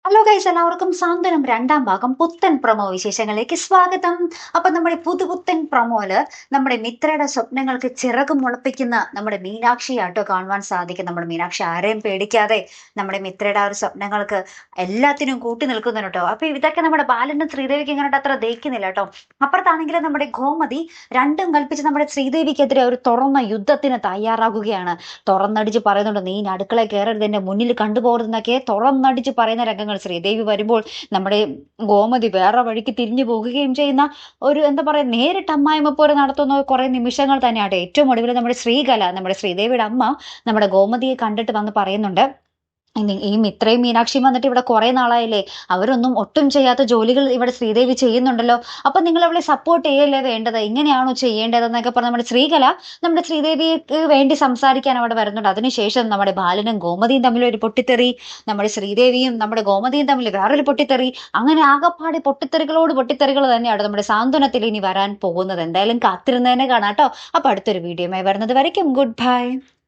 Hello guys, എല്ലാവർക്കും സാന്ത്വനം രണ്ടാം ഭാഗം പുത്തൻ പ്രൊമോ വിശേഷങ്ങളിലേക്ക് സ്വാഗതം. അപ്പൊ നമ്മുടെ പുതുപുത്തൻ പ്രൊമോയില് നമ്മുടെ മിത്രയുടെ സ്വപ്നങ്ങൾക്ക് ചിറക് മുളപ്പിക്കുന്ന നമ്മുടെ മീനാക്ഷിയാട്ടോ കാണുവാൻ സാധിക്കും. നമ്മുടെ മീനാക്ഷി ആരെയും പേടിക്കാതെ നമ്മുടെ മിത്രയുടെ ആ ഒരു സ്വപ്നങ്ങൾക്ക് എല്ലാത്തിനും കൂട്ടി നിൽക്കുന്നു കേട്ടോ. അപ്പൊ ഇതൊക്കെ നമ്മുടെ ബാലനും ശ്രീദേവിക്ക് ഇങ്ങോട്ട് അത്ര ദഹിക്കുന്നില്ല കേട്ടോ. അപ്പുറത്താണെങ്കിൽ നമ്മുടെ ഗോമതി രണ്ടും കൽപ്പിച്ച് നമ്മുടെ ശ്രീദേവിക്കെതിരെ ഒരു തുറന്ന യുദ്ധത്തിന് തയ്യാറാകുകയാണ്. തുറന്നടിച്ച് പറയുന്നുണ്ട്, നീ അടുക്കള കയറരുത്, എന്റെ മുന്നിൽ കണ്ടുപോകരുതെന്നൊക്കെ തുറന്നടിച്ച് പറയുന്ന രംഗങ്ങൾ. ശ്രീദേവി വരുമ്പോൾ നമ്മുടെ ഗോമതി വേറെ വഴിക്ക് തിരിഞ്ഞു പോകുകയും ചെയ്യുന്ന ഒരു എന്താ പറയാ, നേരിട്ട് അമ്മായിമ്മ പോലെ നടത്തുന്ന കുറെ നിമിഷങ്ങൾ തന്നെയാണ്. ഏറ്റവും ഒടുവിൽ നമ്മുടെ ശ്രീകല, നമ്മുടെ ശ്രീദേവിയുടെ അമ്മ, നമ്മുടെ ഗോമതിയെ കണ്ടിട്ട് വന്ന് പറയുന്നുണ്ട്, ഈ മിത്രയും മീനാക്ഷിയും വന്നിട്ട് ഇവിടെ കുറെ നാളായില്ലേ, അവരൊന്നും ഒട്ടും ചെയ്യാത്ത ജോലികൾ ഇവിടെ ശ്രീദേവി ചെയ്യുന്നുണ്ടല്ലോ, അപ്പൊ നിങ്ങൾ അവളെ സപ്പോർട്ട് ചെയ്യല്ലേ വേണ്ടത്, ഇങ്ങനെയാണോ ചെയ്യേണ്ടതെന്നൊക്കെ പറഞ്ഞ് നമ്മുടെ ശ്രീകല നമ്മുടെ ശ്രീദേവിക്ക് വേണ്ടി സംസാരിക്കാൻ അവിടെ വരുന്നുണ്ട്. അതിനുശേഷം നമ്മുടെ ബാലനും ഗോമതിയും തമ്മിൽ ഒരു പൊട്ടിത്തെറി, നമ്മുടെ ശ്രീദേവിയും നമ്മുടെ ഗോമതിയും തമ്മിൽ വേറൊരു പൊട്ടിത്തെറി, അങ്ങനെ ആകെപ്പാടെ പൊട്ടിത്തെറികളോട് പൊട്ടിത്തെറികൾ തന്നെയാണ് നമ്മുടെ സാന്ത്വനത്തിൽ ഇനി വരാൻ പോകുന്നത്. എന്തായാലും കാത്തിരുന്നതിനെ കാണാട്ടോ. അപ്പൊ അടുത്തൊരു വീഡിയോയുമായി വരുന്നത് വരയ്ക്കും ഗുഡ് ബൈ.